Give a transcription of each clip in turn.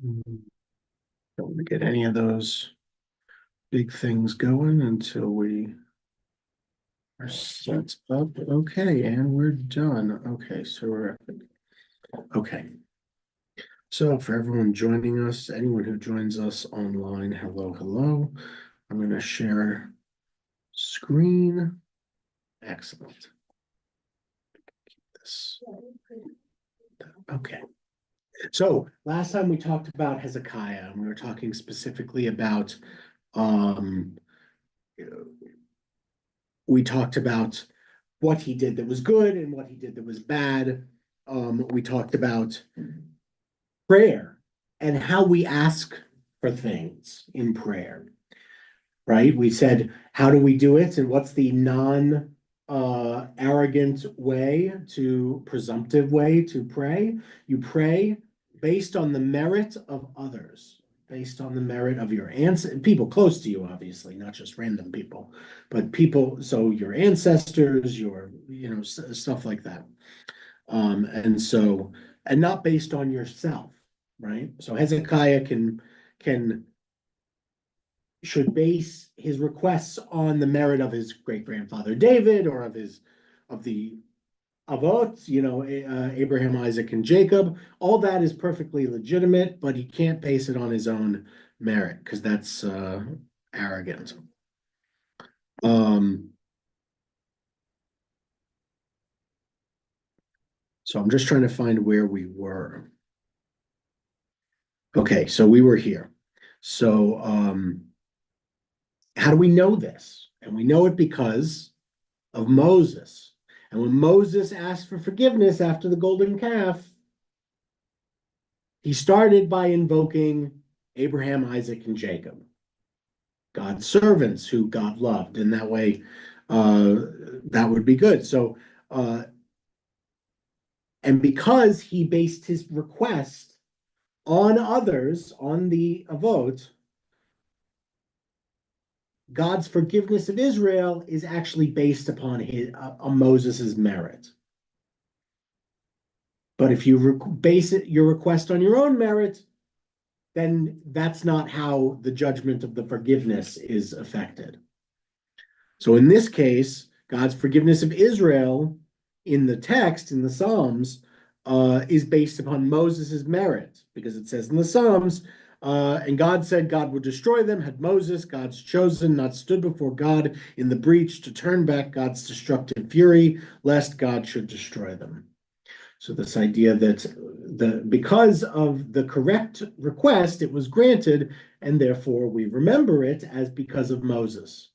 Don't want to get any of those big things going until we are set up. Okay, and we're done. Okay, so we're okay. So for everyone joining us, anyone who joins us online, hello, hello. I'm going to share screen. Excellent. This. Okay. So last time we talked about Hezekiah, and we were talking specifically about um we talked about what he did that was good and what he did that was bad. We talked about prayer and how we ask for things in prayer, right? We said, how do we do it? And what's the non arrogant way to presumptive way to pray? You pray based on the merit of others, based on the merit of your ancestors, people close to you, obviously, not just random people, but people, so your ancestors, stuff like that. And not based on yourself, right? So Hezekiah can should base his requests on the merit of his great grandfather David or of the Avot, Abraham, Isaac, and Jacob. All that is perfectly legitimate, but he can't base it on his own merit because that's arrogant. Um, so I'm just trying to find where we were. Okay, so we were here. So how do we know this? And we know it because of Moses. And when Moses asked for forgiveness after the golden calf, he started by invoking Abraham, Isaac, and Jacob, God's servants who God loved. And that way, that would be good. So, and because he based his request on others, on the Avot, God's forgiveness of Israel is actually based upon on Moses's merit. But if you base your request on your own merit, then that's not how the judgment of the forgiveness is affected. So in this case, God's forgiveness of Israel in the text, in the Psalms, is based upon Moses' merit, because it says in the Psalms, and God said God would destroy them, had Moses, God's chosen, not stood before God in the breach to turn back God's destructive fury, lest God should destroy them. So this idea that because of the correct request, it was granted, and therefore we remember it as because of Moses.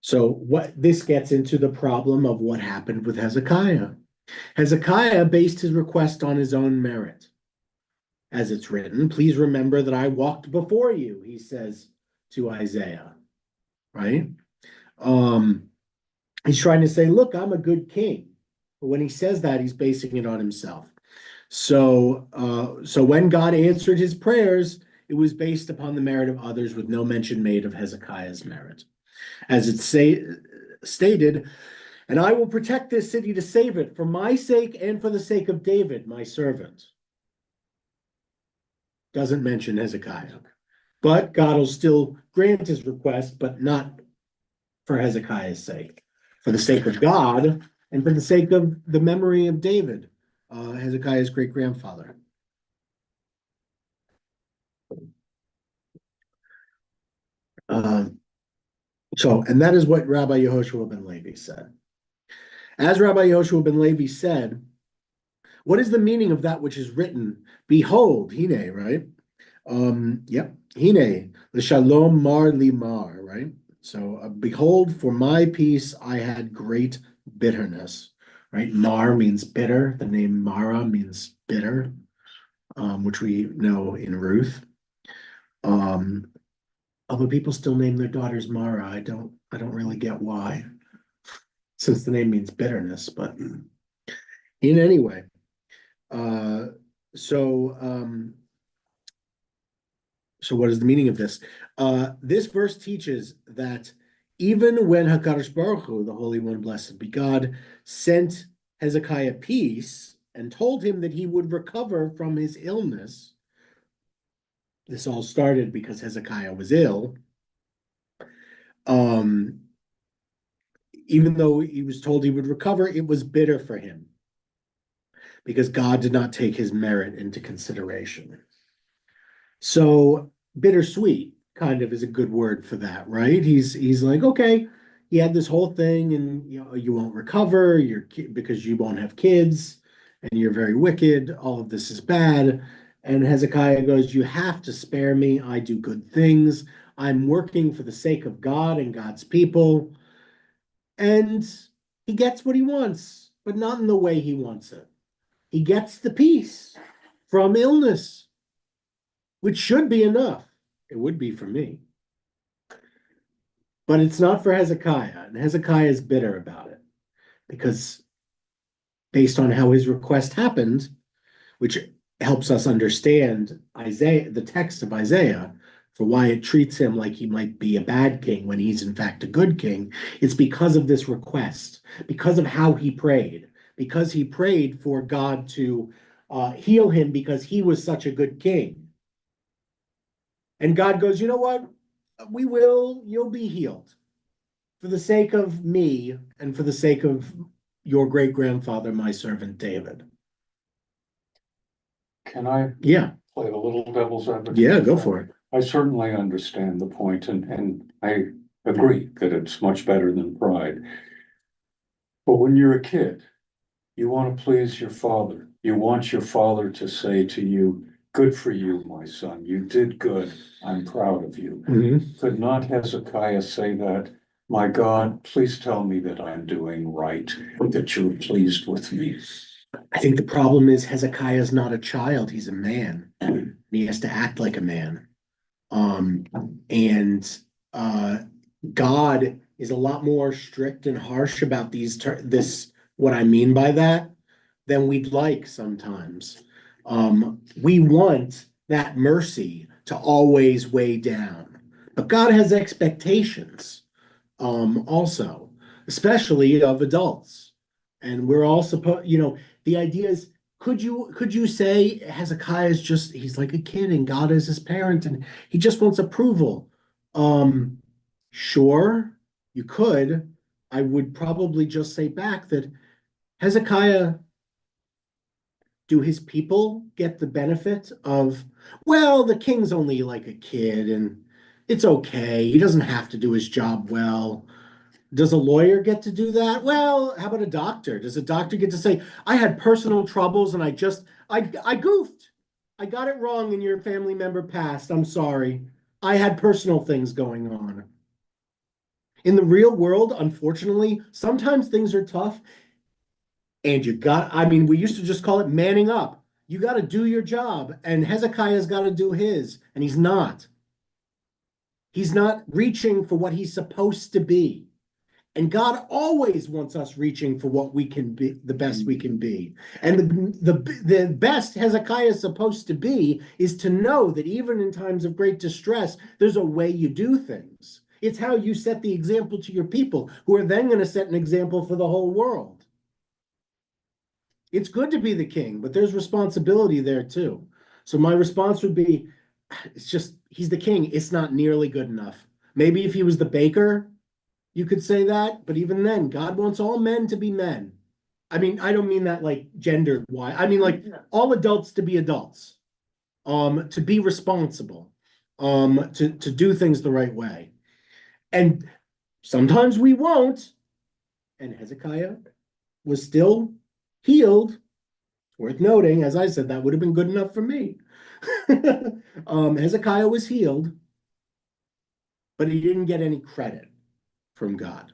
So what this gets into the problem of what happened with Hezekiah. Hezekiah based his request on his own merit. As it's written, please remember that I walked before you, he says to Isaiah, right? He's trying to say, look, I'm a good king. But when he says that, he's basing it on himself. So when God answered his prayers, it was based upon the merit of others with no mention made of Hezekiah's merit. As it's stated, and I will protect this city to save it for my sake and for the sake of David, my servant. Doesn't mention Hezekiah. But God will still grant his request, but not for Hezekiah's sake. For the sake of God and for the sake of the memory of David, Hezekiah's great grandfather. And that is what Rabbi Yehoshua ben Levi said. As Rabbi Yehoshua ben Levi said, what is the meaning of that which is written? Behold, hine, right? Yep, hine, the shalom mar limar, right? So, behold, for my peace I had great bitterness, right? Mar means bitter. The name Mara means bitter, which we know in Ruth. Although people still name their daughters Mara, I don't really get why, since the name means bitterness. But in any way, so what is the meaning of this? This verse teaches that even when Hakadosh Baruch Hu, the Holy One, blessed be God, sent Hezekiah peace and told him that he would recover from his illness. This all started because Hezekiah was ill. Um, even though he was told he would recover, it was bitter for him because God did not take his merit into consideration. So bittersweet kind of is a good word for that, right? He's like, okay, you had this whole thing, and you won't recover. Because you won't have kids, and you're very wicked. All of this is bad. And Hezekiah goes, you have to spare me. I do good things. I'm working for the sake of God and God's people. And he gets what he wants, but not in the way he wants it. He gets the peace from illness, which should be enough. It would be for me. But it's not for Hezekiah. And Hezekiah is bitter about it because, based on how his request happened, which helps us understand Isaiah, the text of Isaiah, for why it treats him like he might be a bad king when he's in fact a good king. It's because of this request, because of how he prayed, because he prayed for God to heal him because he was such a good king. And God goes, you know what? You'll be healed for the sake of me and for the sake of your great grandfather, my servant David. Can I Yeah, play a little devil's advocate? yeah, go for it. I certainly understand the point, and I agree that it's much better than pride. But when you're a kid, you want to please your father. You want your father to say to you, good for you, my son. You did good. I'm proud of you. Could not Hezekiah say that? My God, please tell me that I'm doing right, that you're pleased with me. I think the problem is Hezekiah is not a child, he's a man. He has to act like a man. And God is a lot more strict and harsh about this, what I mean by that, than we'd like sometimes. We want that mercy to always weigh down, but God has expectations, also, especially of adults. And we're all supposed, the idea is, could you say Hezekiah is just, he's like a kid and God is his parent and he just wants approval? Sure, you could. I would probably just say back that Hezekiah, do his people get the benefit of, well, the king's only like a kid and it's okay. He doesn't have to do his job well. Does a lawyer get to do that? Well, how about a doctor? Does a doctor get to say, I had personal troubles and I goofed. I got it wrong and your family member passed. I'm sorry. I had personal things going on. In the real world, unfortunately, sometimes things are tough and we used to just call it manning up. You got to do your job, and Hezekiah's got to do his, and he's not. He's not reaching for what he's supposed to be. And God always wants us reaching for what we can be, the best we can be. And the best Hezekiah is supposed to be is to know that even in times of great distress, there's a way you do things. It's how you set the example to your people, who are then going to set an example for the whole world. It's good to be the king, but there's responsibility there too. So my response would be, he's the king. It's not nearly good enough. Maybe if he was the baker, you could say that, but even then, God wants all men to be men. I mean, I don't mean that like gendered wise. I mean like all adults to be adults, to be responsible, to do things the right way. And sometimes we won't. And Hezekiah was still healed. Worth noting, as I said, that would have been good enough for me. Hezekiah was healed, but he didn't get any credit from God.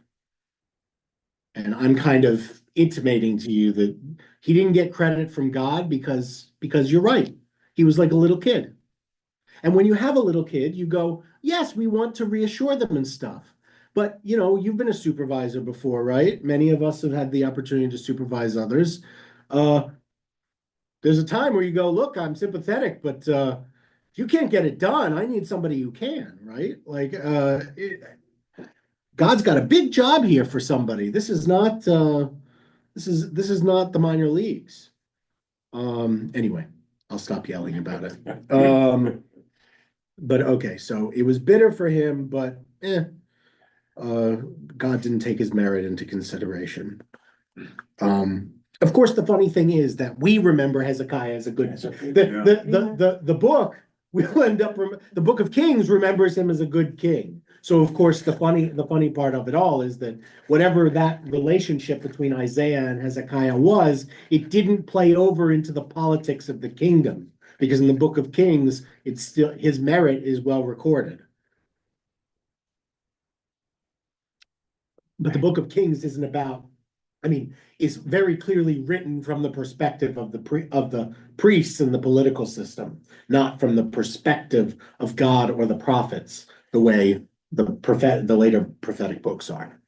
And I'm kind of intimating to you that he didn't get credit from God because you're right. He was like a little kid. And when you have a little kid, you go, yes, we want to reassure them and stuff. But, you've been a supervisor before, right? Many of us have had the opportunity to supervise others. There's a time where you go, look, I'm sympathetic, but if you can't get it done, I need somebody who can, right? Like, God's got a big job here for somebody. This is not This is not the minor leagues. Anyway, I'll stop yelling about it. But okay, so it was bitter for him, but God didn't take his merit into consideration. Of course, the funny thing is that we remember Hezekiah as a good. The book we'll end up. The Book of Kings remembers him as a good king. So of course, the funny part of it all is that whatever that relationship between Isaiah and Hezekiah was, it didn't play over into the politics of the kingdom, because in the Book of Kings, it's still his merit is well recorded. But the Book of Kings isn't about, I mean, is very clearly written from the perspective of the priests and the political system, not from the perspective of God or the prophets, the way the later prophetic books are.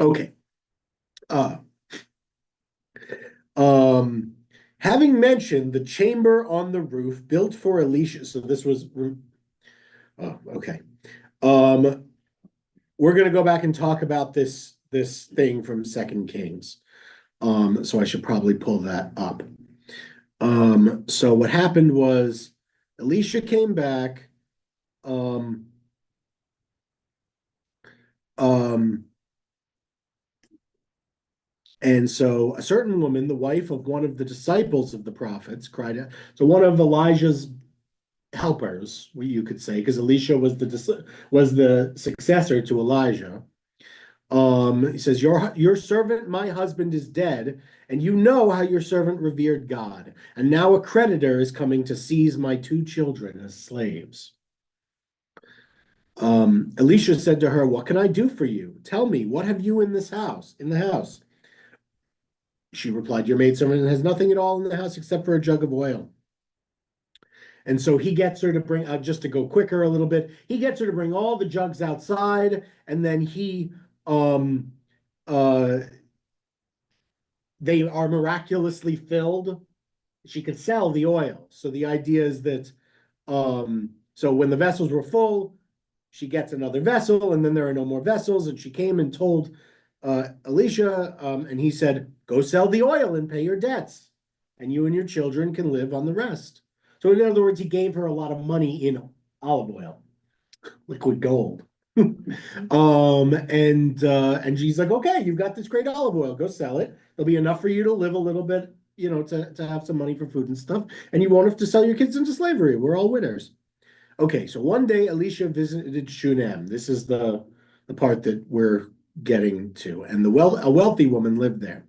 Okay. Having mentioned the chamber on the roof built for Elisha, so this was okay. We're gonna go back and talk about this thing from Second Kings. So I should probably pull that up. So what happened was Elisha came back. And so a certain woman, the wife of one of the disciples of the prophets, cried out. So one of Elijah's helpers, you could say, because Elisha was the successor to Elijah. He says, your servant, my husband, is dead, and you know how your servant revered God. And now a creditor is coming to seize my 2 children as slaves. Elisha said to her, what can I do for you? Tell me, what have you in the house? She replied, your maidservant has nothing at all in the house except for a jug of oil. And so he gets her to bring, just to go quicker a little bit, he gets her to bring all the jugs outside, and then they are miraculously filled. She could sell the oil. So the idea is that, so when the vessels were full, she gets another vessel, and then there are no more vessels. And she came and told Elisha, and he said, go sell the oil and pay your debts, and you and your children can live on the rest. So in other words, he gave her a lot of money in olive oil, liquid gold. And she's like, okay, you've got this great olive oil, go sell it. There'll be enough for you to live a little bit, to have some money for food and stuff, and you won't have to sell your kids into slavery. We're all winners. Okay, so one day Elisha visited Shunem. This is the part that we're getting to. And a wealthy woman lived there.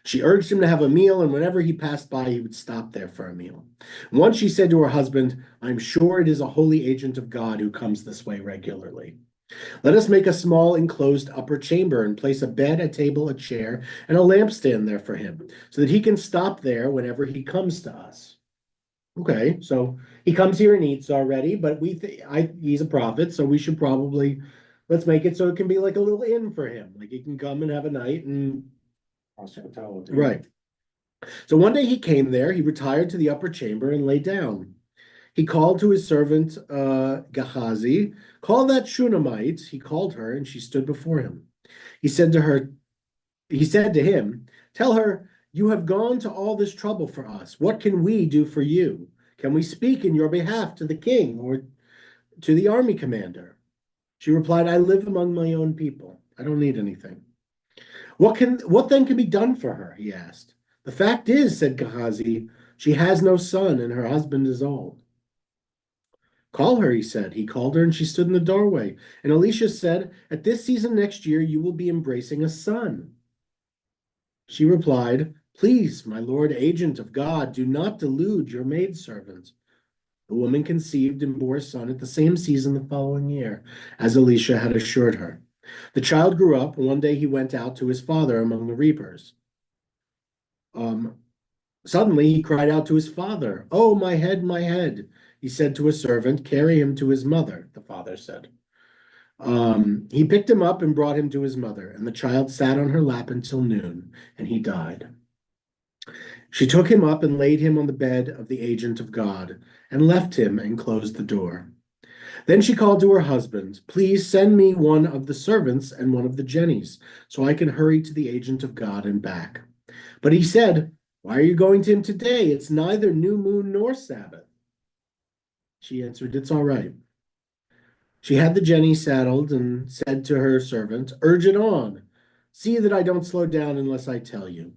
She urged him to have a meal, and whenever he passed by, he would stop there for a meal. Once she said to her husband, I'm sure it is a holy agent of God who comes this way regularly. Let us make a small enclosed upper chamber and place a bed, a table, a chair, and a lampstand there for him, so that he can stop there whenever he comes to us. Okay, so he comes here and eats already, but he's a prophet, so we should probably let's make it so it can be like a little inn for him. Like he can come and have a night and Hospitality. right. So one day he came there, he retired to the upper chamber and lay down. He called to his servant Gehazi, call that Shunammite. He called her, and she stood before him. He said to him, tell her, you have gone to all this trouble for us. What can we do for you? Can we speak in your behalf to the king or to the army commander? She replied, I live among my own people. I don't need anything. What then can be done for her? He asked. The fact is, said Gehazi, she has no son and her husband is old. Call her, he said. He called her and she stood in the doorway. And Elisha said, at this season next year, you will be embracing a son. She replied, please, my lord, agent of God, do not delude your maidservant. The woman conceived and bore a son at the same season the following year, as Elisha had assured her. The child grew up, and one day he went out to his father among the reapers. Suddenly he cried out to his father, oh, my head, my head. He said to a servant, carry him to his mother, the father said. He picked him up and brought him to his mother, and the child sat on her lap until noon, and he died. She took him up and laid him on the bed of the agent of God, and left him and closed the door. Then she called to her husband, please send me one of the servants and one of the jennies, so I can hurry to the agent of God and back. But he said, "Why are you going to him today? It's neither new moon nor Sabbath." She answered, "It's all right." She had the jenny saddled and said to her servant, "Urge it on. See that I don't slow down unless I tell you."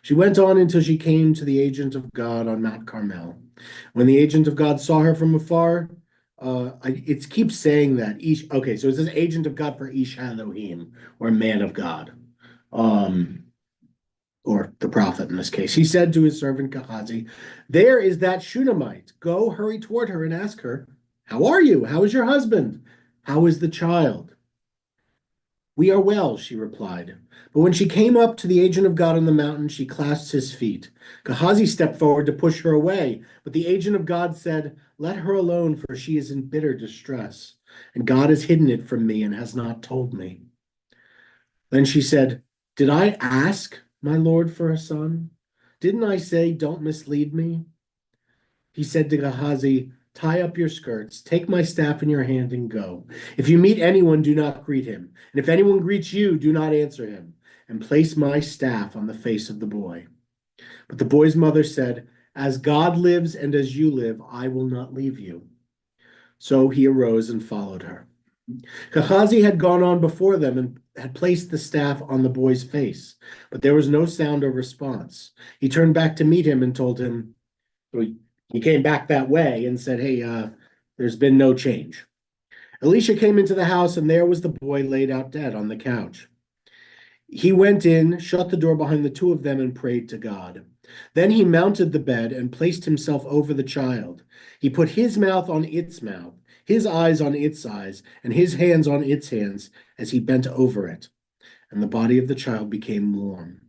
She went on until she came to the agent of God on Mount Carmel. When the agent of God saw her from afar, it keeps saying that. Okay, so it says agent of God for Ish Elohim, or man of God, um, or the prophet in this case. He said to his servant Gehazi, "There is that Shunammite. Go, hurry toward her and ask her, 'How are you? How is your husband? How is the child?'" "We are well," she replied. But when she came up to the agent of God on the mountain, she clasped his feet. Gehazi stepped forward to push her away, but the agent of God said, "Let her alone, for she is in bitter distress, and God has hidden it from me and has not told me." Then she said, "Did I ask my lord for a son? Didn't I say, 'Don't mislead me'?" He said to Gehazi, "Tie up your skirts, take my staff in your hand, and go. If you meet anyone, do not greet him. And if anyone greets you, do not answer him. And place my staff on the face of the boy." But the boy's mother said, "As God lives and as you live, I will not leave you." So he arose and followed her. Gehazi had gone on before them and had placed the staff on the boy's face, but there was no sound or response. He turned back to meet him and told him, so he came back that way and said, "Hey, there's been no change." Elisha came into the house, and there was the boy laid out dead on the couch. He went in, shut the door behind the two of them, and prayed to God. Then he mounted the bed and placed himself over the child. He put his mouth on its mouth, his eyes on its eyes, and his hands on its hands as he bent over it. And the body of the child became warm.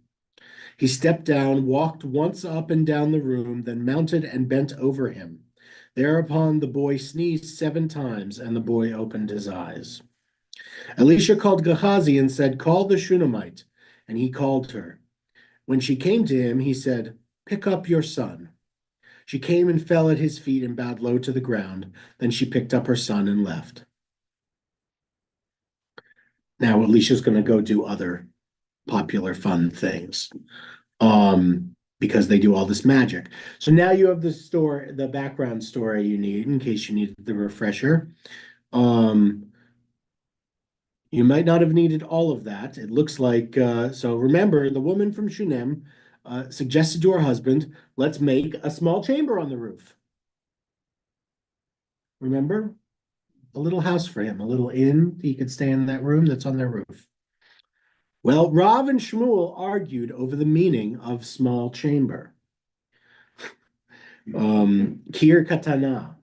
He stepped down, walked once up and down the room, then mounted and bent over him. Thereupon the boy sneezed 7 times, and the boy opened his eyes. Elisha called Gehazi and said, "Call the Shunammite." And he called her. When she came to him, he said, "Pick up your son." She came and fell at his feet and bowed low to the ground. Then she picked up her son and left. Now Elisha's going to go do other popular fun things. Because they do all this magic. So now you have the story, the background story you need in case you need the refresher. Um, you might not have needed all of that. It looks like so. Remember, the woman from Shunem suggested to her husband, "Let's make a small chamber on the roof." Remember, a little house for him, a little inn. He could stay in that room that's on their roof. Well, Rav and Shmuel argued over the meaning of small chamber. Kir katana.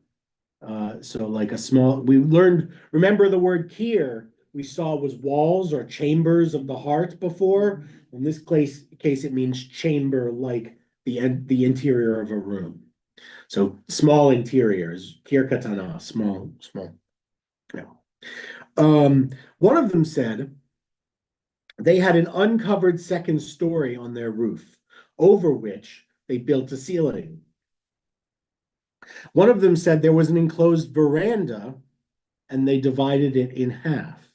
So like a small, we learned, remember the word kir we saw was walls or chambers of the heart before. In this case it means chamber, like the interior of a room. So small interiors, kir katana, small. Yeah. One of them said they had an uncovered second story on their roof, over which they built a ceiling. One of them said there was an enclosed veranda and they divided it in half.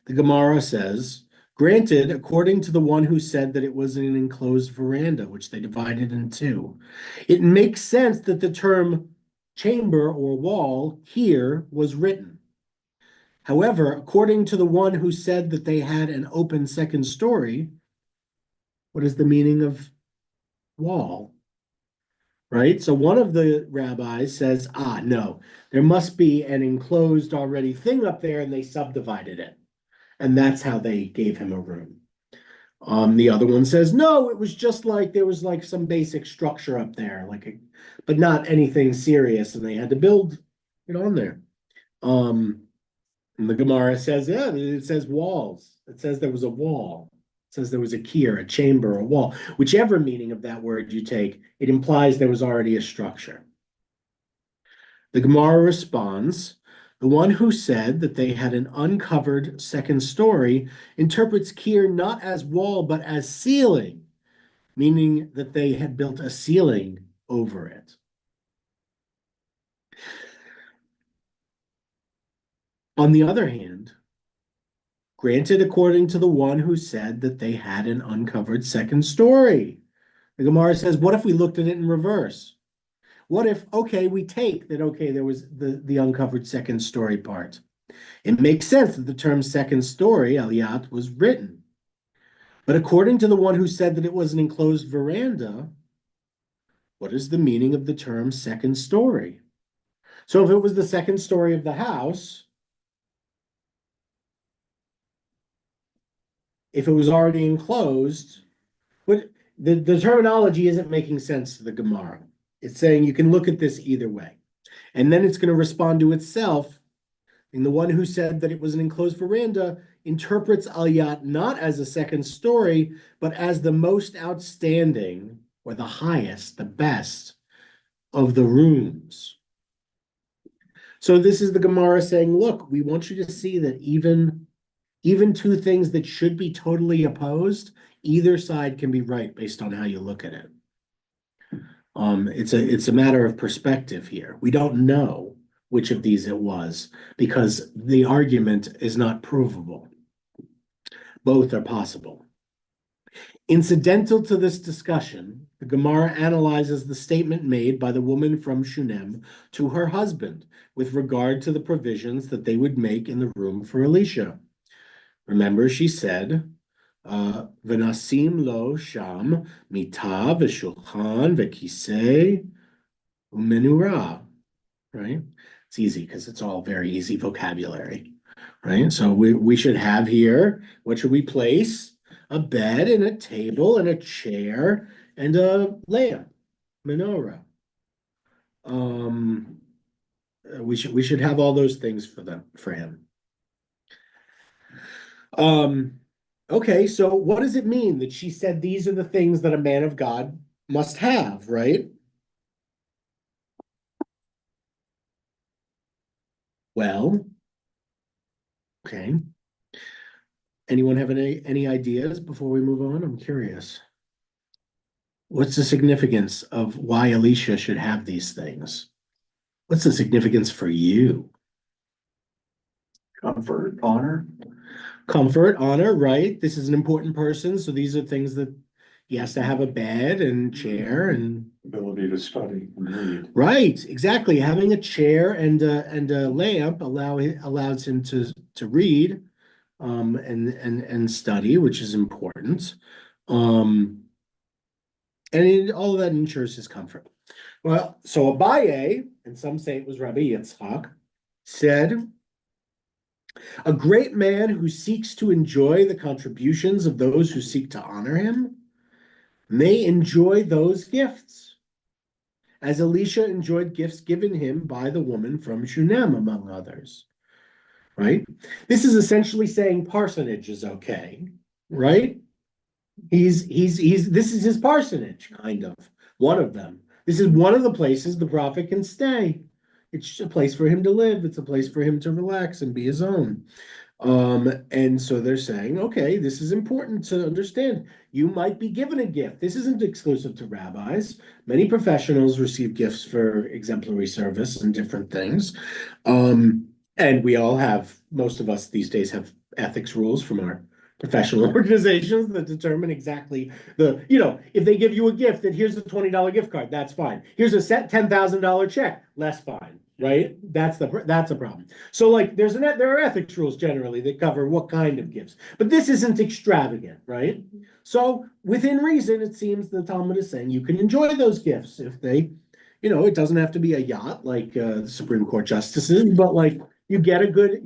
The Gemara says, "Granted, according to the one who said that it was an enclosed veranda, which they divided in two. It makes sense that the term chamber or wall here was written. However, according to the one who said that they had an open second story, what is the meaning of wall?" Right? So one of the rabbis says, no, there must be an enclosed already thing up there and they subdivided it. And that's how they gave him a room. The other one says, no, it was just like there was like some basic structure up there, but not anything serious, and they had to build it on there. And the Gemara says, yeah, it says walls. It says there was a wall. It says there was a kier, a chamber, a wall. Whichever meaning of that word you take, it implies there was already a structure. The Gemara responds, the one who said that they had an uncovered second story interprets kier not as wall, but as ceiling, meaning that they had built a ceiling over it. On the other hand, Granted, according to the one who said that they had an uncovered second story. The Gemara says, what if we looked at it in reverse? What if, okay, we take that, okay, there was the uncovered second story part. It makes sense that the term second story, aliyat, was written. But according to the one who said that it was an enclosed veranda, what is the meaning of the term second story? So if it was the second story of the house, if it was already enclosed, but the terminology isn't making sense to the Gemara. It's saying you can look at this either way. And then it's going to respond to itself. And the one who said that it was an enclosed veranda interprets aliyat not as a second story, but as the most outstanding or the highest, the best of the rooms. So this is the Gemara saying, look, we want you to see that even two things that should be totally opposed, either side can be right based on how you look at it. It's a matter of perspective here. We don't know which of these it was because the argument is not provable. Both are possible. Incidental to this discussion, the Gemara analyzes the statement made by the woman from Shunem to her husband with regard to the provisions that they would make in the room for Elisha. Remember, she said, "V'nasim lo sham mita v'shulchan v'kisei u'menura." Right? It's easy because it's all very easy vocabulary, right? So we should have here, what should we place? A bed and a table and a chair and a lamp, menorah. We should have all those things for him. Okay, so what does it mean that she said these are the things that a man of God must have, right? Well, okay. Anyone have any ideas before we move on? I'm curious. What's the significance of why Elisha should have these things? What's the significance for you? Comfort, honor. Comfort, honor, right? This is an important person, so these are things that he has to have a bed and chair and Ability to study and read. right, exactly. Having a chair and a lamp allows him to read and study, which is important. And all of that ensures his comfort. Well, so Abaye, and some say it was Rabbi Yitzchak, said, a great man who seeks to enjoy the contributions of those who seek to honor him may enjoy those gifts, as Elisha enjoyed gifts given him by the woman from Shunem, among others. Right? This is essentially saying parsonage is okay, right? This is his parsonage, kind of, one of them. This is one of the places the prophet can stay. It's a place for him to live. It's a place for him to relax and be his own. And so they're saying, okay, this is important to understand. You might be given a gift. This isn't exclusive to rabbis. Many professionals receive gifts for exemplary service and different things. And we all have, most of us these days have ethics rules from our professional organizations that determine exactly if they give you a gift that here's a $20 gift card, that's fine. Here's a set $10,000 check, less fine, right? That's a problem. So like there are ethics rules generally that cover what kind of gifts, but this isn't extravagant, right? So within reason, it seems the Talmud is saying you can enjoy those gifts if they, it doesn't have to be a yacht like the Supreme Court justices, but like you get a good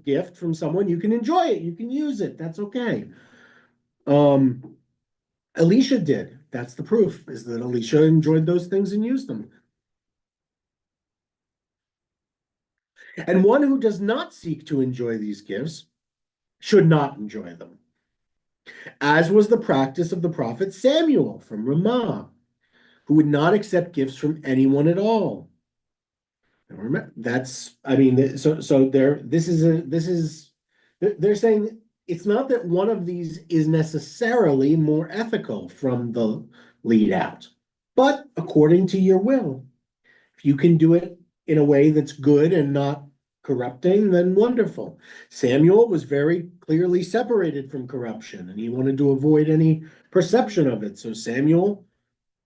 gift from someone, you can enjoy it, you can use it, that's okay. Elisha did. That's the proof, is that Elisha enjoyed those things and used them. And one who does not seek to enjoy these gifts should not enjoy them, as was the practice of the prophet Samuel from Ramah, who would not accept gifts from anyone at all. Remember, they're saying it's not that one of these is necessarily more ethical from the lead out, but according to your will. If you can do it in a way that's good and not corrupting, then wonderful. Samuel was very clearly separated from corruption, and he wanted to avoid any perception of it. So Samuel,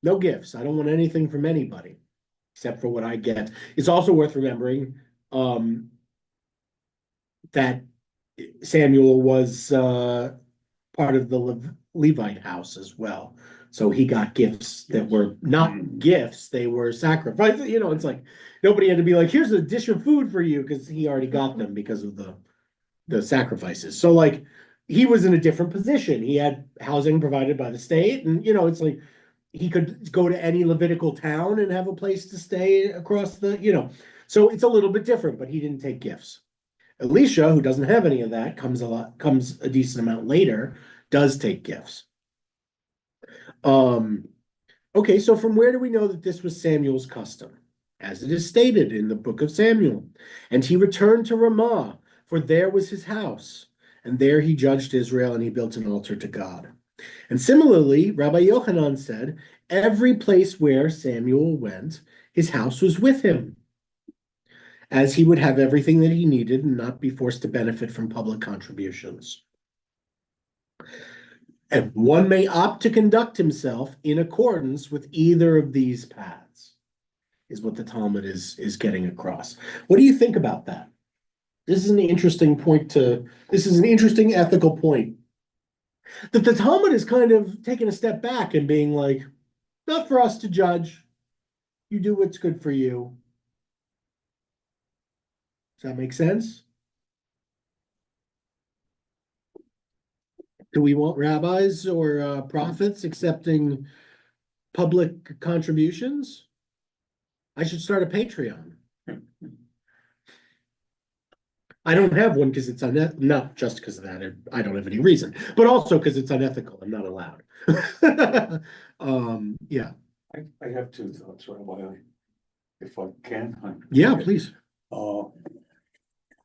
no gifts. I don't want anything from anybody except for what I get. It's also worth remembering that Samuel was part of the Levite house as well. So he got gifts that were not gifts, they were sacrifices. It's like nobody had to be like, here's a dish of food for you, because he already got them because of the sacrifices. So like he was in a different position. He had housing provided by the state, and it's like he could go to any Levitical town and have a place to stay across so it's a little bit different, but he didn't take gifts. Elisha, who doesn't have any of that, comes a decent amount later, does take gifts. Okay, so from where do we know that this was Samuel's custom? As it is stated in the book of Samuel. And he returned to Ramah, for there was his house. And there he judged Israel, and he built an altar to God. And similarly, Rabbi Yochanan said, every place where Samuel went, his house was with him, as he would have everything that he needed and not be forced to benefit from public contributions. And one may opt to conduct himself in accordance with either of these paths, is what the Talmud is getting across. What do you think about that? This is an interesting ethical point. That the Talmud is kind of taking a step back and being like, not for us to judge. You do what's good for you. Does that make sense? Do we want rabbis or prophets accepting public contributions? I should start a Patreon. I don't have one because it's not just because of that. I don't have any reason, but also because it's unethical. I'm not allowed. Yeah. I have two thoughts, Rabbi, if I can. Yeah, please.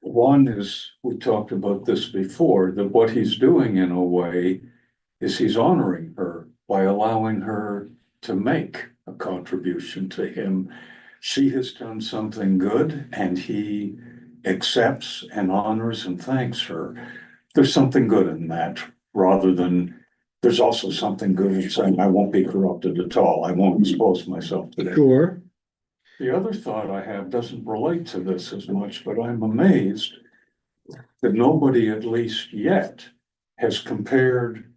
One is, we talked about this before, that what he's doing in a way is he's honoring her by allowing her to make a contribution to him. She has done something good, and he accepts and honors and thanks her. There's something good in that, rather than there's also something good in saying, I won't be corrupted at all. I won't expose myself to that. Sure. The other thought I have doesn't relate to this as much, but I'm amazed that nobody, at least yet, has compared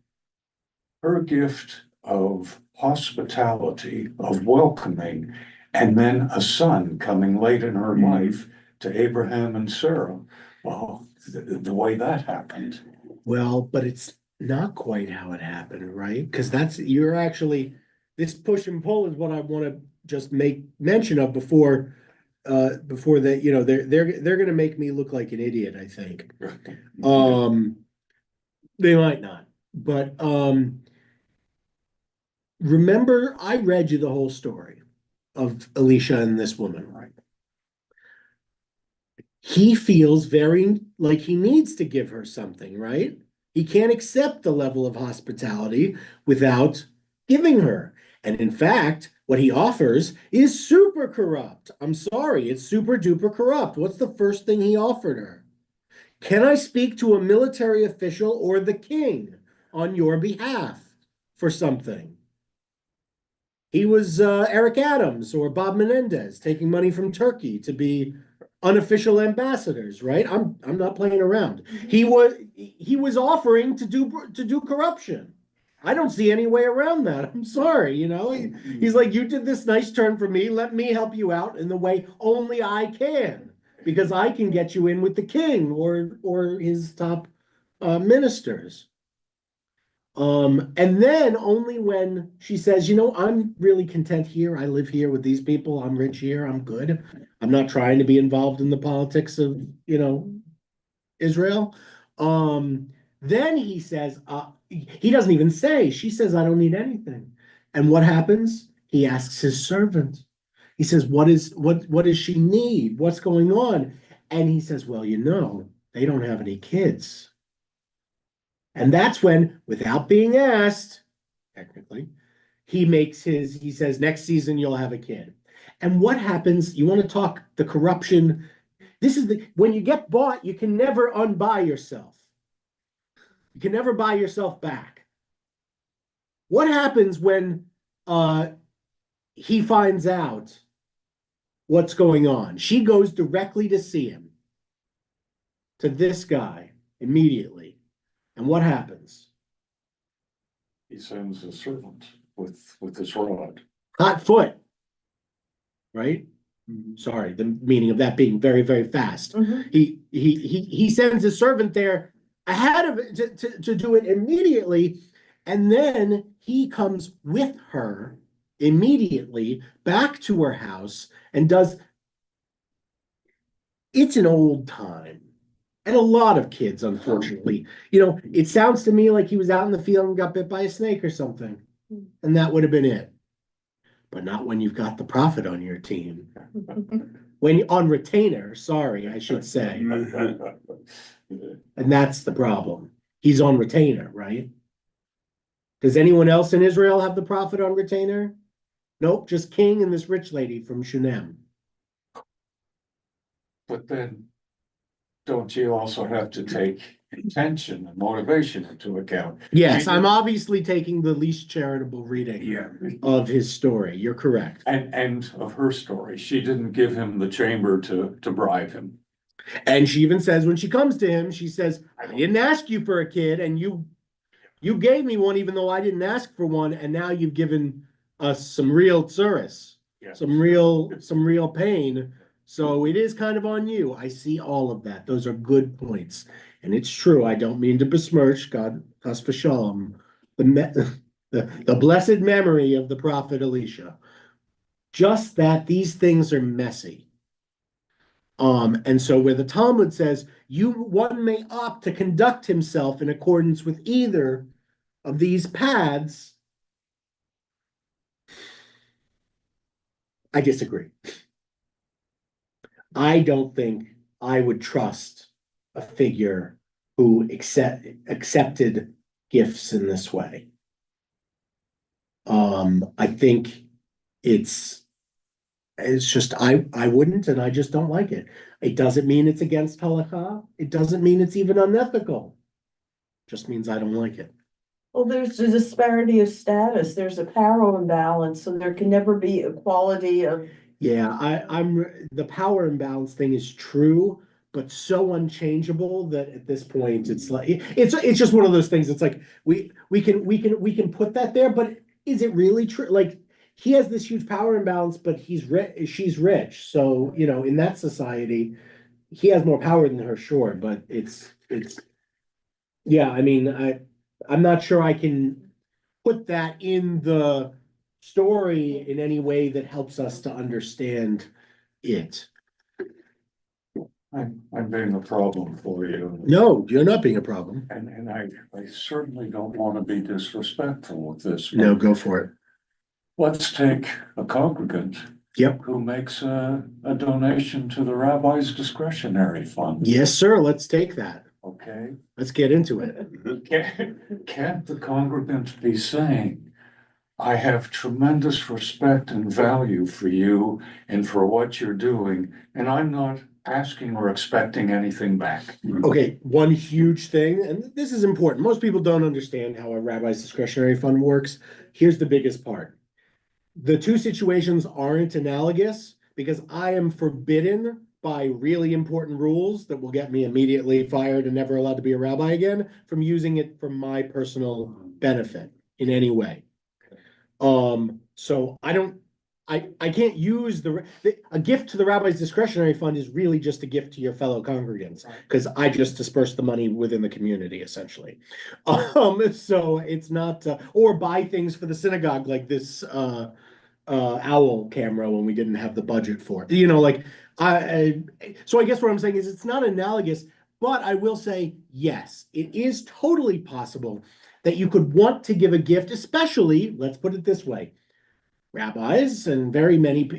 her gift of hospitality, of welcoming, and then a son coming late in her life to Abraham and Sarah. Well, the way that happened. Well, but it's not quite how it happened, right? Because this push and pull is what I want to just make mention of before that, they're gonna make me look like an idiot, I think. They might not, but remember, I read you the whole story of Elisha and this woman, right? He feels very like he needs to give her something, right? He can't accept the level of hospitality without giving her. And in fact, what he offers is super corrupt. I'm sorry, it's super duper corrupt. What's the first thing he offered her? Can I speak to a military official or the king on your behalf for something? He was Eric Adams or Bob Menendez taking money from Turkey to be unofficial ambassadors, right? I'm not playing around. He was offering to do corruption. I don't see any way around that. I'm sorry, he's like, you did this nice turn for me. Let me help you out in the way only I can, because I can get you in with the king or his top ministers. And then only when she says, I'm really content here. I live here with these people. I'm rich here. I'm good. I'm not trying to be involved in the politics of, Israel. Then he says, he doesn't even say, she says, I don't need anything. And what happens? He asks his servant. He says, what does she need? What's going on? And he says, well, they don't have any kids. And that's when, without being asked, technically, he says, next season you'll have a kid. And what happens? You want to talk the corruption? This is when you get bought, you can never unbuy yourself. You can never buy yourself back. What happens when he finds out what's going on? She goes directly to see him, to this guy immediately. And what happens? He sends a servant with his rod. Hot foot, right? Sorry, the meaning of that being very, very fast. He sends his servant there ahead of it to do it immediately, and then he comes with her immediately back to her house and does. It's an old time. And a lot of kids, unfortunately, it sounds to me like he was out in the field and got bit by a snake or something, and that would have been it. But not when you've got the prophet on your team. When on retainer, sorry, I should say. And that's the problem. He's on retainer, right? Does anyone else in Israel have the prophet on retainer? Nope, just King and this rich lady from Shunem. But then, don't you also have to take intention and motivation into account? Yes, I'm obviously taking the least charitable reading of his story. You're correct. And of her story, she didn't give him the chamber to bribe him. And she even says when she comes to him, she says, I didn't ask you for a kid, and you gave me one even though I didn't ask for one, and now you've given us some real tsuris, some real pain. So it is kind of on you. I see all of that. Those are good points. And it's true. I don't mean to besmirch God, chas v'shalom, the blessed memory of the prophet Elisha. Just that these things are messy. And so where the Talmud says one may opt to conduct himself in accordance with either of these paths, I disagree. I don't think I would trust a figure who accepted gifts in this way. I think it's just I wouldn't, and I just don't like it. It doesn't mean it's against halakha. It doesn't mean it's even unethical. It just means I don't like it. Well, there's a disparity of status. There's a power imbalance, so there can never be equality of. Yeah, I'm the power imbalance thing is true, but so unchangeable that at this point it's like it's just one of those things. It's like we can put that there, but is it really true? Like he has this huge power imbalance, but she's rich, so in that society, he has more power than her, sure, but it's yeah. I mean, I'm not sure I can put that in the story in any way that helps us to understand it. I'm being a problem for you. No, you're not being a problem. And I certainly don't want to be disrespectful with this. No, go for it. Let's take a congregant. Yep. Who makes a donation to the rabbi's discretionary fund. Yes, sir. Let's take that. Okay. Let's get into it. Can't the congregant be saying, I have tremendous respect and value for you and for what you're doing, and I'm not asking or expecting anything back. Okay, one huge thing, and this is important. Most people don't understand how a rabbi's discretionary fund works. Here's the biggest part. The two situations aren't analogous because I am forbidden by really important rules that will get me immediately fired and never allowed to be a rabbi again from using it for my personal benefit in any way. So I can't use a gift to the rabbi's discretionary fund is really just a gift to your fellow congregants because I just disperse the money within the community essentially. So it's not or buy things for the synagogue like this owl camera when we didn't have the budget for it. So I guess what I'm saying is it's not analogous, but I will say yes, it is totally possible that you could want to give a gift, especially, let's put it this way, rabbis and very many,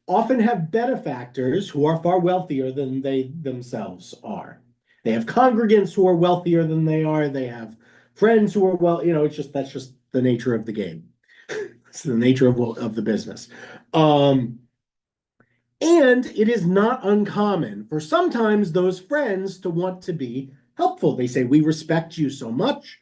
often have benefactors who are far wealthier than they themselves are. They have congregants who are wealthier than they are. They have friends who are that's just the nature of the game. It's the nature of the business. And it is not uncommon for sometimes those friends to want to be helpful. They say, we respect you so much,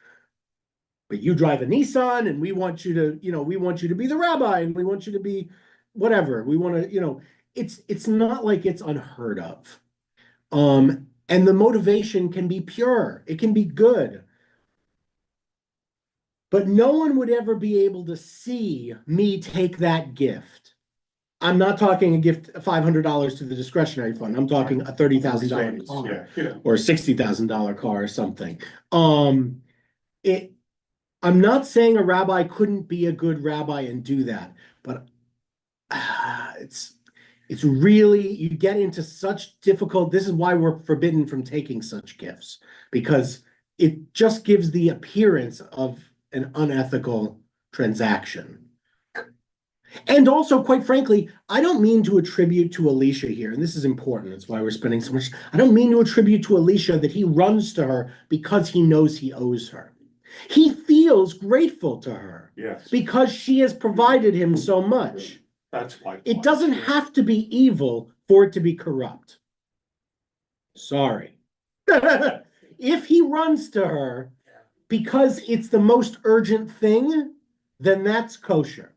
but you drive a Nissan and we want you to, we want you to be the rabbi and we want you to be whatever. We want to, it's not like it's unheard of. And the motivation can be pure, it can be good. But no one would ever be able to see me take that gift. I'm not talking a gift $500 to the discretionary fund. I'm talking a $30,000 car or a $60,000 car or something. I'm not saying a rabbi couldn't be a good rabbi and do that, but it's really, you get into such difficult. This is why we're forbidden from taking such gifts, because it just gives the appearance of an unethical transaction. And also, quite frankly, I don't mean to attribute to Alicia here, and this is important, that's why we're spending so much. I don't mean to attribute to Alicia that he runs to her because he knows he owes her. He feels grateful to her. Yes. Because she has provided him so much. That's my point. It doesn't have to be evil for it to be corrupt. Sorry. If he runs to her because it's the most urgent thing, then that's kosher.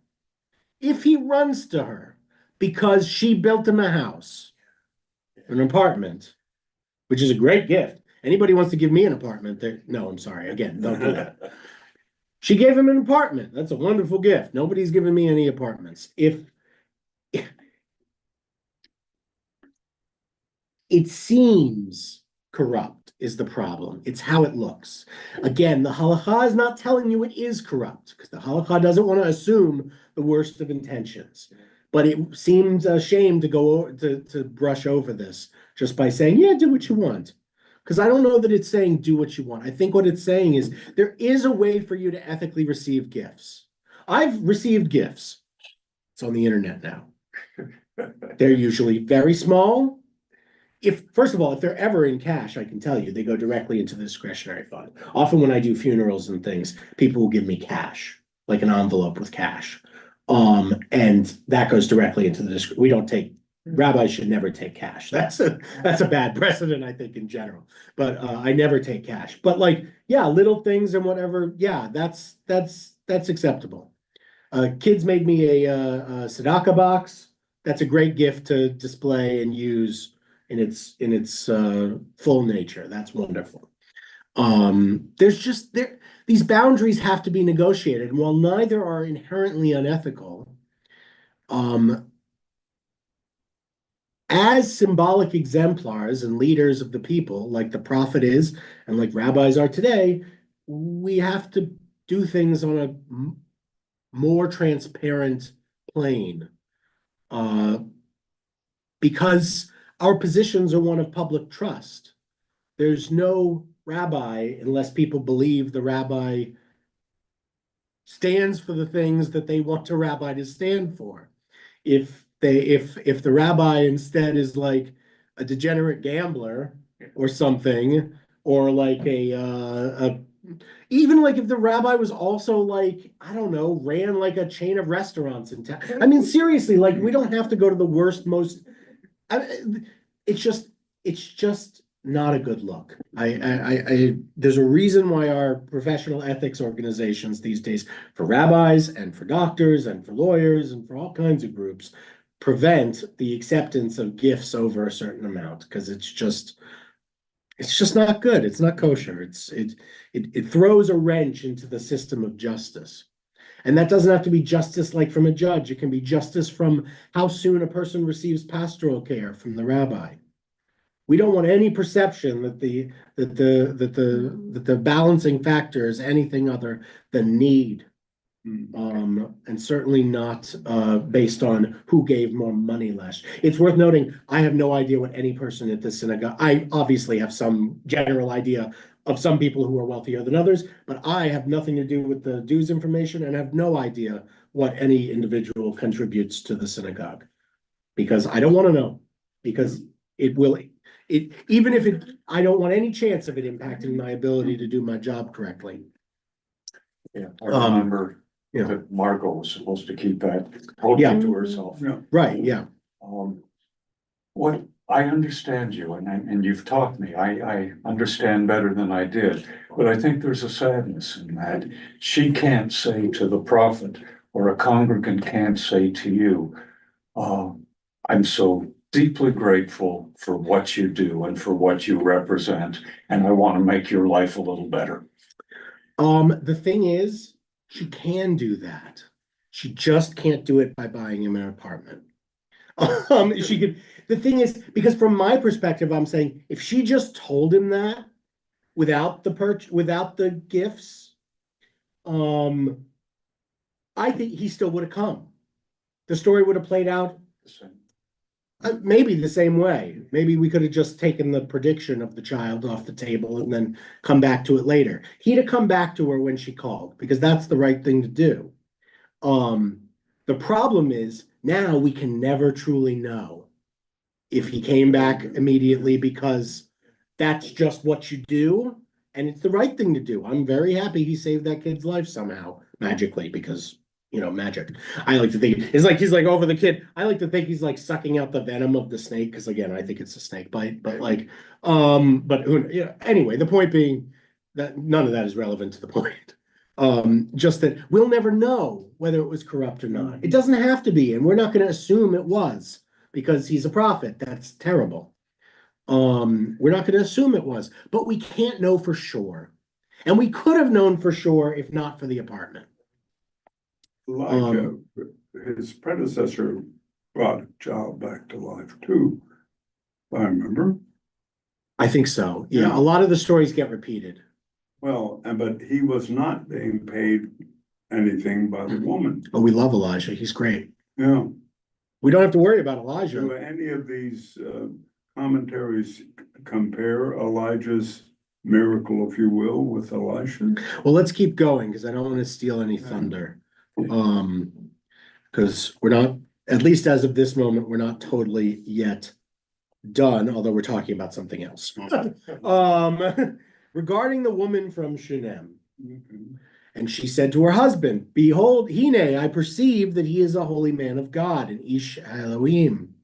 If he runs to her because she built him a house, an apartment, which is a great gift. Anybody wants to give me an apartment? No, I'm sorry. Again, don't do that. She gave him an apartment. That's a wonderful gift. Nobody's given me any apartments. If it seems corrupt is the problem. It's how it looks. Again, the halakha is not telling you it is corrupt, because the halakha doesn't want to assume the worst of intentions. But it seems a shame to go to brush over this just by saying, yeah, do what you want. Because I don't know that it's saying do what you want. I think what it's saying is there is a way for you to ethically receive gifts. I've received gifts. It's on the internet now. They're usually very small. First of all, if they're ever in cash, I can tell you, they go directly into the discretionary fund. Often when I do funerals and things, people will give me cash, like an envelope with cash. And that goes directly into we don't take, rabbis should never take cash. That's a bad precedent, I think, in general. But I never take cash. But like, yeah, little things and whatever, yeah, that's acceptable. Kids made me a tzedakah box. That's a great gift to display and use in its full nature. That's wonderful. These boundaries have to be negotiated, and while neither are inherently unethical, as symbolic exemplars and leaders of the people, like the prophet is, and like rabbis are today, we have to do things on a more transparent plane, because our positions are one of public trust. There's no rabbi unless people believe the rabbi stands for the things that they want a rabbi to stand for. If the rabbi instead is like a degenerate gambler or something, or like even like if the rabbi was also like, I don't know, ran like a chain of restaurants in town. I mean, seriously, like we don't have to go to the worst, it's just not a good look. There's a reason why our professional ethics organizations these days, for rabbis and for doctors and for lawyers and for all kinds of groups, prevent the acceptance of gifts over a certain amount, because it's just not good. It's not kosher. It throws a wrench into the system of justice. And that doesn't have to be justice like from a judge. It can be justice from how soon a person receives pastoral care from the rabbi. We don't want any perception that the balancing factor is anything other than need. And certainly not based on who gave more money last. It's worth noting, I have no idea what any person at the synagogue, I obviously have some general idea of some people who are wealthier than others, but I have nothing to do with the dues information and have no idea what any individual contributes to the synagogue. Because I don't want to know, because I don't want any chance of it impacting my ability to do my job correctly. Yeah, I remember that Margot was supposed to keep that totally to herself. Right, yeah. What, I understand you and you've taught me, I understand better than I did. But I think there's a sadness in that. She can't say to the prophet, or a congregant can't say to you, I'm so deeply grateful for what you do and for what you represent, and I want to make your life a little better. The thing is, she can do that. She just can't do it by buying him an apartment. She could, the thing is, because from my perspective, I'm saying if she just told him that without without the gifts, um, I think he still would have come. The story would have played out maybe the same way. Maybe we could have just taken the prediction of the child off the table and then come back to it later. He'd have come back to her when she called because that's the right thing to do. The problem is now we can never truly know if he came back immediately because that's just what you do and it's the right thing to do. I'm very happy he saved that kid's life somehow magically because magic. I like to think it's like he's like over the kid. I like to think he's like sucking out the venom of the snake because again, I think it's a snake bite. But like, but anyway, the point being that none of that is relevant to the point. Just that we'll never know whether it was corrupt or not. It doesn't have to be, and we're not going to assume it was because he's a prophet. That's terrible. We're not going to assume it was, but we can't know for sure. And we could have known for sure if not for the apartment. Elijah, his predecessor brought a child back to life too, if I remember. I think so. Yeah, Yeah. a lot of the stories get repeated. Well, but he was not being paid anything by the woman. But we love Elijah. He's great. Yeah. We don't have to worry about Do Elijah. any of these commentaries compare Elijah's miracle, if you will, with Elisha? Well, let's keep going because I don't want to steal any thunder. Because we're not, at least as of this moment, we're not totally yet done, although we're talking about something else. Regarding the woman from Shunem, and she said to her husband, "Behold, Hine, I perceive that he is a holy man of God, an Ish Elohim."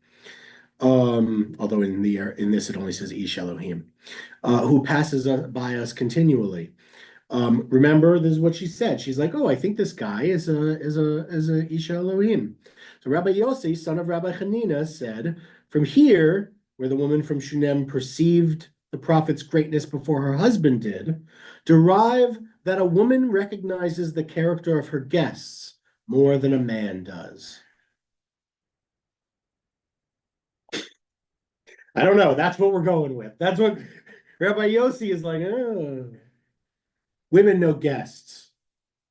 Although in this it only says Ish Elohim, who passes by us continually. Remember, this is what she said. She's like, "Oh, I think this guy is a Isha Elohim." So Rabbi Yossi, son of Rabbi Hanina, said, "From here, where the woman from Shunem perceived the prophet's greatness before her husband did, derive that a woman recognizes the character of her guests more than a man does." I don't know. That's what we're going with. That's what Rabbi Yossi is like. Oh. Women know guests.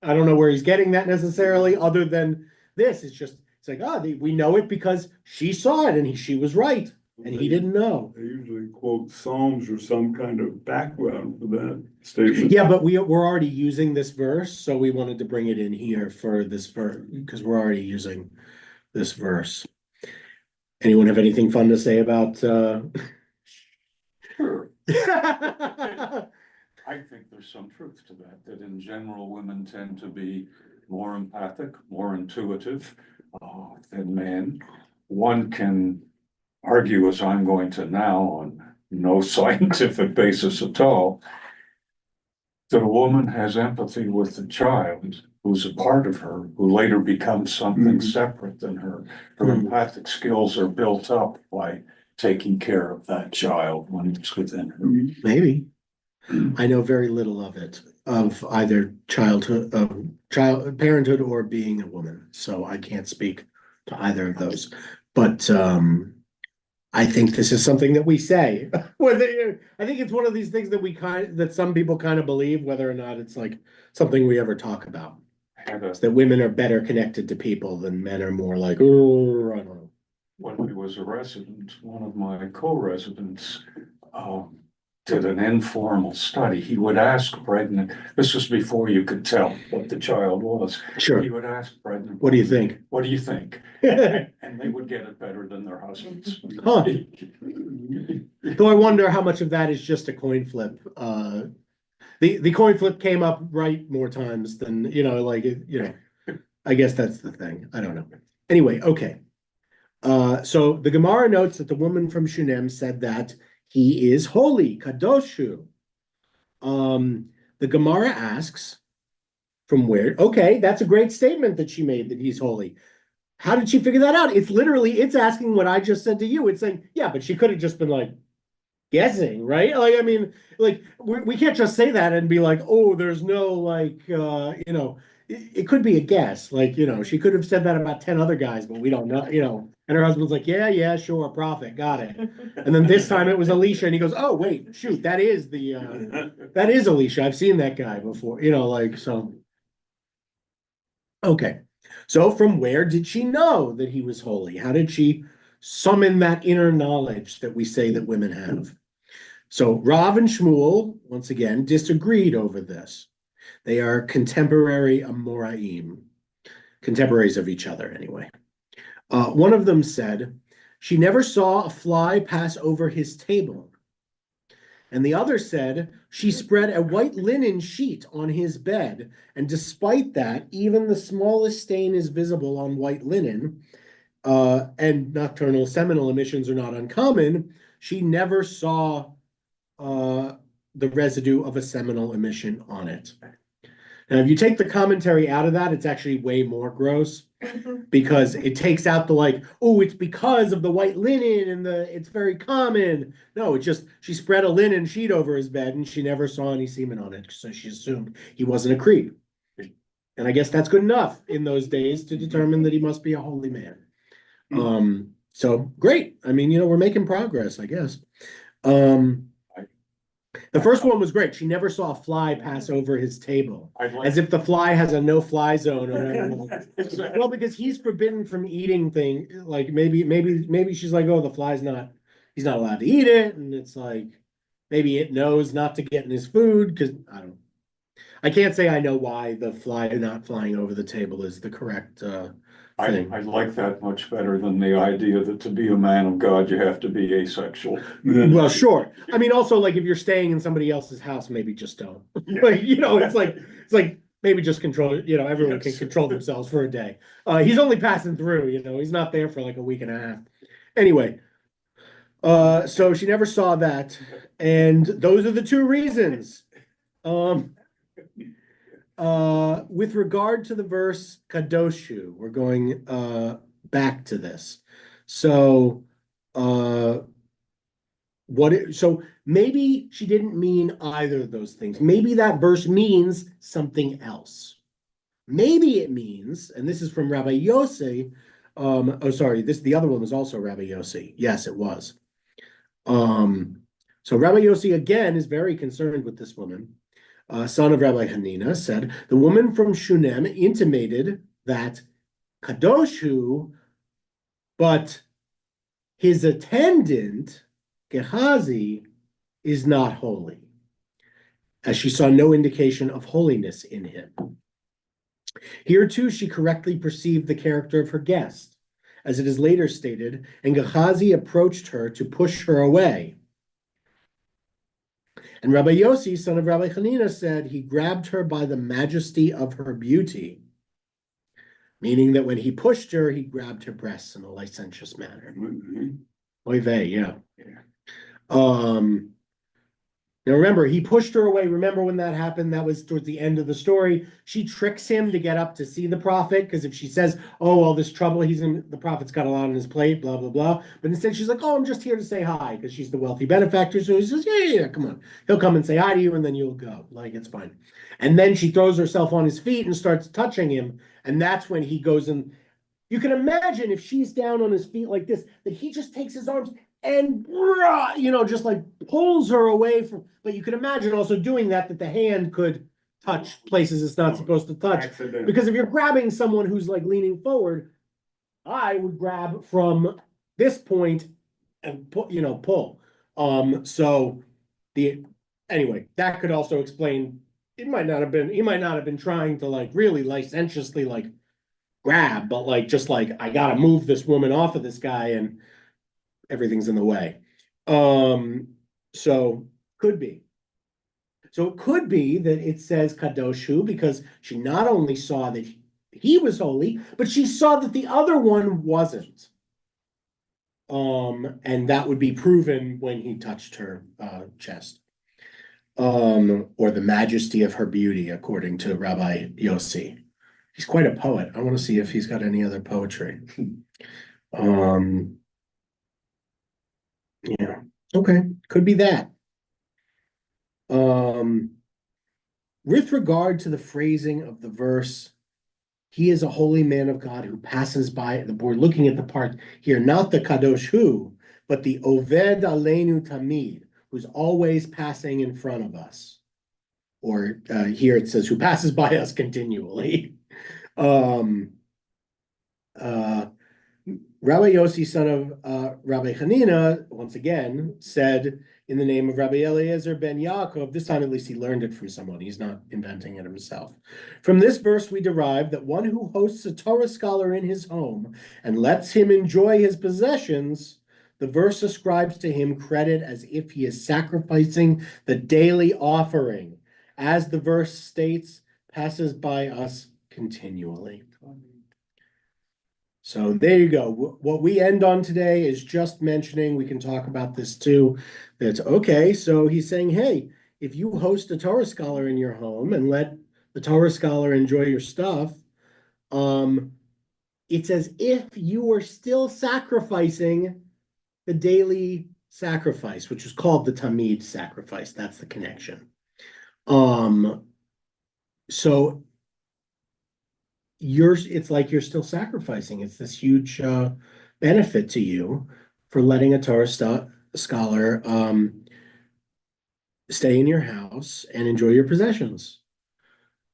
I don't know where he's getting that necessarily, other than this. It's like, we know it because she saw it and she was right, and he didn't know. They usually quote Psalms or some kind of background for that statement. Yeah, but we're already using this verse, so we wanted to bring it in here for this verse because we're already using this verse. Anyone have anything fun to say about? Sure. I think there's some truth to that in general, women tend to be more empathic, more intuitive than men. One can argue, as I'm going to now, on no scientific basis at all, that a woman has empathy with the child who's a part of her, who later becomes something separate than her. Her empathic skills are built up by taking care of that child when it's within her. Maybe. I know very little of it, of either parenthood or being a woman. So I can't speak to either of those. But I think this is something that we say. I think it's one of these things that some people kind of believe, whether or not it's like something we ever talk about. It's that women are better connected to people than men are more like, oh, I don't know. When I was a resident, one of my co-residents did an informal study. He would ask pregnant, this was before you could tell what the child was. Sure. He would ask pregnant, what do you think? What do you think? And they would get it better than their husbands. Huh. Though I wonder how much of that is just a coin flip. The coin flip came up right more times than, I guess that's the thing. I don't know. Anyway, okay. So the Gemara notes that the woman from Shunem said that he is holy, kadoshu. The Gemara asks, from where? Okay, that's a great statement that she made, that he's holy. How did she figure that out? It's asking what I just said to you. It's saying, yeah, but she could have just been like guessing, right? Like, I mean, like we can't just say that and be like, oh, there's no like, it could be a guess. Like, she could have said that about 10 other guys, but we don't know. And her husband's like, yeah, sure, prophet, got it. And then this time it was Elisha, and he goes, oh, wait, shoot, that is Elisha. I've seen that guy before, like, so. Okay. So from where did she know that he was holy? How did she summon that inner knowledge that we say that women have? So Rav and Shmuel, once again, disagreed over this. They are contemporary Amoraim, contemporaries of each other anyway. One of them said, she never saw a fly pass over his table. And the other said, she spread a white linen sheet on his bed, and despite that, even the smallest stain is visible on white linen, and nocturnal seminal emissions are not uncommon. She never saw the residue of a seminal emission on it. Now, if you take the commentary out of that, it's actually way more gross because it takes out the like, oh, it's because of the white linen and it's very common. No, it's just she spread a linen sheet over his bed and she never saw any semen on it, so she assumed he wasn't a creep. And I guess that's good enough in those days to determine that he must be a holy man. So great. I mean, we're making progress, I guess. The first one was great. She never saw a fly pass over his table, as if the fly has a no-fly zone or whatever. Well, because he's forbidden from eating things. Like maybe she's like, oh, he's not allowed to eat it, and it's like maybe it knows not to get in his food because I can't say I know why the fly not flying over the table is the correct thing. I like that much better than the idea that to be a man of God, you have to be asexual. Well, sure. I mean, also, like, if you're staying in somebody else's house, maybe just don't. Like, it's like maybe just control, everyone can control themselves for a day. He's only passing through, he's not there for like a week and a half. Anyway, so she never saw that, and those are the two reasons. With regard to the verse Kadoshu, we're going back to this. So so maybe she didn't mean either of those things. Maybe that verse means something else. Maybe it means, and this is from Rabbi Yossi. The other one was also Rabbi Yossi. Yes, it was. So Rabbi Yossi again is very concerned with this woman. Son of Rabbi Hanina, said, the woman from Shunem intimated that Kadoshu, but his attendant, Gehazi, is not holy, as she saw no indication of holiness in him. Here too, she correctly perceived the character of her guest, as it is later stated, and Gehazi approached her to push her away. And Rabbi Yossi, son of Rabbi Hanina, said he grabbed her by the majesty of her beauty, meaning that when he pushed her, he grabbed her breasts in a licentious manner. Oy vey, yeah. Now remember, he pushed her away. Remember when that happened? That was towards the end of the story. She tricks him to get up to see the prophet, because if she says, oh, all this trouble, the prophet's got a lot on his plate, blah, blah, blah. But instead she's like, oh, I'm just here to say hi, because she's the wealthy benefactor. So he says, yeah, come on. He'll come and say hi to you, and then you'll go. Like, it's fine. And then she throws herself on his feet and starts touching him. And that's when he goes and you can imagine if she's down on his feet like this, that he just takes his arms and just like pulls her away from, but you can imagine also doing that the hand could touch places it's not supposed to touch. Accident. Because if you're grabbing someone who's like leaning forward, I would grab from this point and pull. Anyway, that could also explain he might not have been trying to like really licentiously like grab, but like just like I gotta move this woman off of this guy and everything's in the way. So could be. So it could be that it says Kadoshu because she not only saw that he was holy, but she saw that the other one wasn't. And that would be proven when he touched her chest. Or the majesty of her beauty, according to Rabbi Yossi. He's quite a poet. I want to see if he's got any other poetry. Yeah, okay, could be that. With regard to the phrasing of the verse, he is a holy man of God who passes by. We're looking at the part here, not the Kadosh Hu, but the Oved Aleinu Tamid, who's always passing in front of us. Or here it says, who passes by us continually. Rabbi Yossi, son of Rabbi Hanina, once again, said in the name of Rabbi Eliezer ben Yaakov, this time at least he learned it from someone, he's not inventing it himself. From this verse we derive that one who hosts a Torah scholar in his home and lets him enjoy his possessions, the verse ascribes to him credit as if he is sacrificing the daily offering, as the verse states, passes by us continually. So there you go. What we end on today is just mentioning, we can talk about this too, that's okay. So he's saying, hey, if you host a Torah scholar in your home and let the Torah scholar enjoy your stuff, it's as if you were still sacrificing the daily sacrifice, which is called the Tamid sacrifice. That's the connection. So it's like you're still sacrificing. It's this huge benefit to you for letting a Torah scholar stay in your house and enjoy your possessions,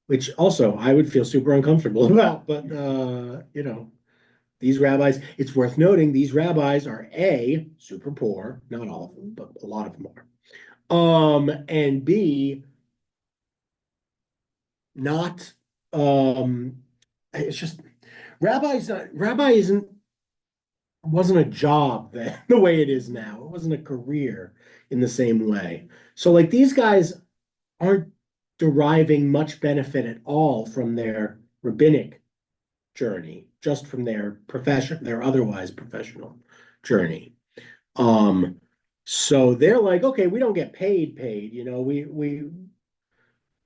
which also I would feel super uncomfortable about. But these rabbis, it's worth noting, these rabbis are A, super poor, not all of them, but a lot of them are. And B, not it's just rabbi wasn't a job then the way it is now. It wasn't a career in the same way. So like these guys aren't deriving much benefit at all from their rabbinic journey, just from their otherwise professional journey. So they're like, okay, we don't get paid, we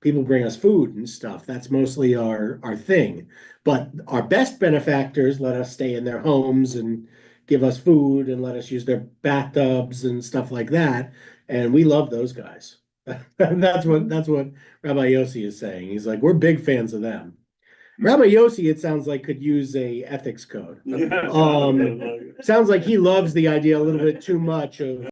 people bring us food and stuff. That's mostly our thing. But our best benefactors let us stay in their homes and give us food and let us use their bathtubs and stuff like that. And we love those guys. That's what Rabbi Yossi is saying. He's like, we're big fans of them. Rabbi Yossi, it sounds like, could use a ethics code. Sounds like he loves the idea a little bit too much of